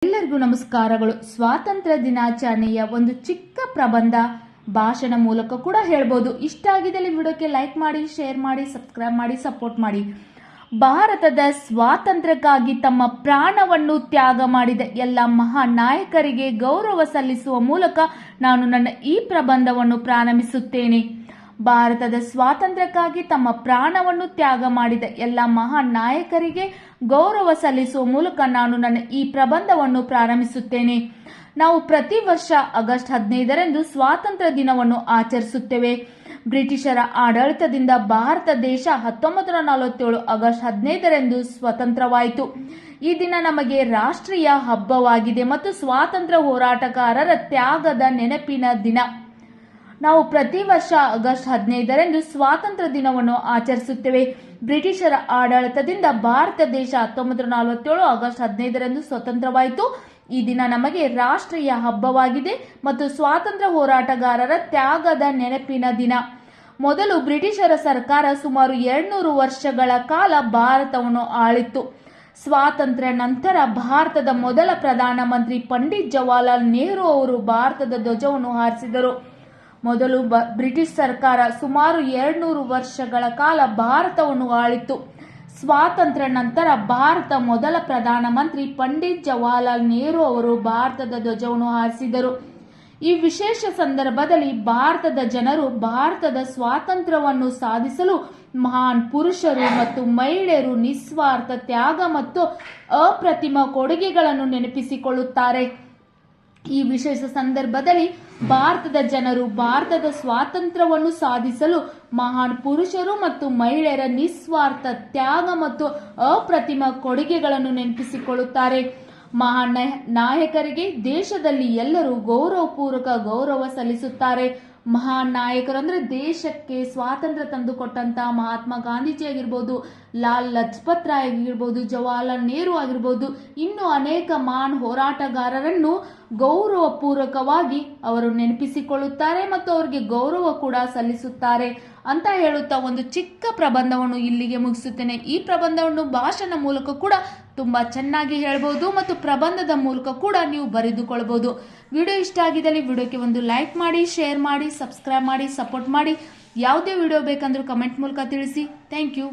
ಎಲ್ಲರಿಗೂ ನಮಸ್ಕಾರಗಳು. ಸ್ವಾತಂತ್ರ್ಯ ದಿನಾಚರಣೆಯ ಒಂದು ಚಿಕ್ಕ ಪ್ರಬಂಧ ಭಾಷಣ ಮೂಲಕ ಕೂಡ ಹೇಳ್ಬೋದು. ಇಷ್ಟ ಆಗಿದ್ದಲ್ಲಿ ವಿಡಿಯೋಕ್ಕೆ ಲೈಕ್ ಮಾಡಿ, ಶೇರ್ ಮಾಡಿ, ಸಬ್ಸ್ಕ್ರೈಬ್ ಮಾಡಿ, ಸಪೋರ್ಟ್ ಮಾಡಿ. ಭಾರತದ ಸ್ವಾತಂತ್ರ್ಯಕ್ಕಾಗಿ ತಮ್ಮ ಪ್ರಾಣವನ್ನು ತ್ಯಾಗ ಮಾಡಿದ ಎಲ್ಲ ಮಹಾನ್ ನಾಯಕರಿಗೆ ಗೌರವ ಸಲ್ಲಿಸುವ ಮೂಲಕ ನಾನು ನನ್ನ ಈ ಪ್ರಬಂಧವನ್ನು ಪ್ರಾರಂಭಿಸುತ್ತೇನೆ. ಭಾರತದ ಸ್ವಾತಂತ್ರ್ಯಕ್ಕಾಗಿ ತಮ್ಮ ಪ್ರಾಣವನ್ನು ತ್ಯಾಗ ಮಾಡಿದ ಎಲ್ಲ ಮಹಾನ್ ನಾಯಕರಿಗೆ ಗೌರವ ಸಲ್ಲಿಸುವ ಮೂಲಕ ನಾನು ನನ್ನ ಈ ಪ್ರಬಂಧವನ್ನು ಪ್ರಾರಂಭಿಸುತ್ತೇನೆ. ನಾವು ಪ್ರತಿ ವರ್ಷ ಆಗಸ್ಟ್ 15ರಂದು ಸ್ವಾತಂತ್ರ್ಯ ದಿನವನ್ನು ಆಚರಿಸುತ್ತೇವೆ. ಬ್ರಿಟಿಷರ ಆಡಳಿತದಿಂದ ಭಾರತ ದೇಶ 1947 ಆಗಸ್ಟ್ 15ರಂದು ಸ್ವತಂತ್ರವಾಯಿತು. ಈ ದಿನ ನಮಗೆ ರಾಷ್ಟ್ರೀಯ ಹಬ್ಬವಾಗಿದೆ ಮತ್ತು ಸ್ವಾತಂತ್ರ್ಯ ಹೋರಾಟಗಾರರ ತ್ಯಾಗದ ನೆನಪಿನ ದಿನ. ನಾವು ಪ್ರತಿ ವರ್ಷ ಆಗಸ್ಟ್ 15ರಂದು ಸ್ವಾತಂತ್ರ್ಯ ದಿನವನ್ನು ಆಚರಿಸುತ್ತೇವೆ. ಬ್ರಿಟಿಷರ ಆಡಳಿತದಿಂದ ಭಾರತ ದೇಶ 1947 ಆಗಸ್ಟ್ 15ರಂದು ಸ್ವತಂತ್ರವಾಯಿತು. ಈ ದಿನ ನಮಗೆ ರಾಷ್ಟ್ರೀಯ ಹಬ್ಬವಾಗಿದೆ ಮತ್ತು ಸ್ವಾತಂತ್ರ್ಯ ಹೋರಾಟಗಾರರ ತ್ಯಾಗದ ನೆನಪಿನ ದಿನ. ಮೊದಲು ಬ್ರಿಟಿಷರ ಸರ್ಕಾರ ಸುಮಾರು 200 ವರ್ಷಗಳ ಕಾಲ ಭಾರತವನ್ನು ಆಳಿತ್ತು. ಸ್ವಾತಂತ್ರ್ಯ ನಂತರ ಭಾರತದ ಮೊದಲ ಪ್ರಧಾನಮಂತ್ರಿ ಪಂಡಿತ್ ಜವಾಹರ್ಲಾಲ್ ನೆಹರು ಅವರು ಭಾರತದ ಧ್ವಜವನ್ನು ಹಾರಿಸಿದರು. ಮೊದಲು ಬ್ರಿಟಿಷ್ ಸರ್ಕಾರ ಸುಮಾರು 200 ವರ್ಷಗಳ ಕಾಲ ಭಾರತವನ್ನು ಆಳಿತ್ತು. ಸ್ವಾತಂತ್ರ್ಯ ನಂತರ ಭಾರತ ಮೊದಲ ಪ್ರಧಾನಮಂತ್ರಿ ಪಂಡಿತ್ ಜವಾಹರ್ಲಾಲ್ ನೆಹರು ಅವರು ಭಾರತದ ಧ್ವಜವನ್ನು ಹಾರಿಸಿದರು. ಈ ವಿಶೇಷ ಸಂದರ್ಭದಲ್ಲಿ ಭಾರತದ ಜನರು ಭಾರತದ ಸ್ವಾತಂತ್ರ್ಯವನ್ನು ಸಾಧಿಸಲು ಮಹಾನ್ ಪುರುಷರು ಮತ್ತು ಮಹಿಳೆಯರು ನಿಸ್ವಾರ್ಥ ತ್ಯಾಗ ಮತ್ತು ಅಪ್ರತಿಮ ಕೊಡುಗೆಗಳನ್ನು ನೆನಪಿಸಿಕೊಳ್ಳುತ್ತಾರೆ. ಈ ವಿಶೇಷ ಸಂದರ್ಭದಲ್ಲಿ ಭಾರತದ ಜನರು ಭಾರತದ ಸ್ವಾತಂತ್ರ್ಯವನ್ನು ಸಾಧಿಸಲು ಮಹಾನ್ ಪುರುಷರು ಮತ್ತು ಮಹಿಳೆಯರ ನಿಸ್ವಾರ್ಥ ತ್ಯಾಗ ಮತ್ತು ಅಪ್ರತಿಮ ಕೊಡುಗೆಗಳನ್ನು ನೆನಪಿಸಿಕೊಳ್ಳುತ್ತಾರೆ. ಮಹಾನ್ ನಾಯಕರಿಗೆ ದೇಶದಲ್ಲಿ ಎಲ್ಲರೂ ಗೌರವಪೂರ್ವಕ ಗೌರವ ಸಲ್ಲಿಸುತ್ತಾರೆ. ಮಹಾನ್ ನಾಯಕರು ಅಂದ್ರೆ ದೇಶಕ್ಕೆ ಸ್ವಾತಂತ್ರ್ಯ ತಂದುಕೊಟ್ಟಂತಹ ಮಹಾತ್ಮ ಗಾಂಧೀಜಿ ಆಗಿರ್ಬೋದು, ಲಾಲ್ ಲಜಪತ್ ರಾಯ್ ಆಗಿರ್ಬೋದು, ಜವಾಹರ್ಲಾಲ್ ನೆಹರು ಆಗಿರ್ಬೋದು, ಇನ್ನು ಅನೇಕ ಮಹಾನ್ ಹೋರಾಟಗಾರರನ್ನು ಗೌರವಪೂರ್ವಕವಾಗಿ ಅವರು ನೆನಪಿಸಿಕೊಳ್ಳುತ್ತಾರೆ ಮತ್ತು ಅವರಿಗೆ ಗೌರವ ಕೂಡ ಸಲ್ಲಿಸುತ್ತಾರೆ ಅಂತ ಹೇಳುತ್ತಾ ಒಂದು ಚಿಕ್ಕ ಪ್ರಬಂಧವನ್ನು ಇಲ್ಲಿಗೆ ಮುಗಿಸುತ್ತೇನೆ. ಈ ಪ್ರಬಂಧವನ್ನು ಭಾಷಣ ಮೂಲಕ ಕೂಡ ತುಂಬಾ ಚೆನ್ನಾಗಿ ಹೇಳ್ಬೋದು ಮತ್ತು ಪ್ರಬಂಧದ ಮೂಲಕ ಕೂಡ ನೀವು ಬರೆದುಕೊಳ್ಬಹುದು. ವಿಡಿಯೋ ಇಷ್ಟ ಆಗಿದ್ದಲ್ಲಿ ವಿಡಿಯೋಕ್ಕೆ ಒಂದು ಲೈಕ್ ಮಾಡಿ, ಶೇರ್ ಮಾಡಿ, ಸಬ್ಸ್ಕ್ರೈಬ್ ಮಾಡಿ, ಸಪೋರ್ಟ್ ಮಾಡಿ. ಯಾವುದೇ ವಿಡಿಯೋ ಬೇಕಂದ್ರೂ ಕಮೆಂಟ್ ಮೂಲಕ ತಿಳಿಸಿ. Thank you.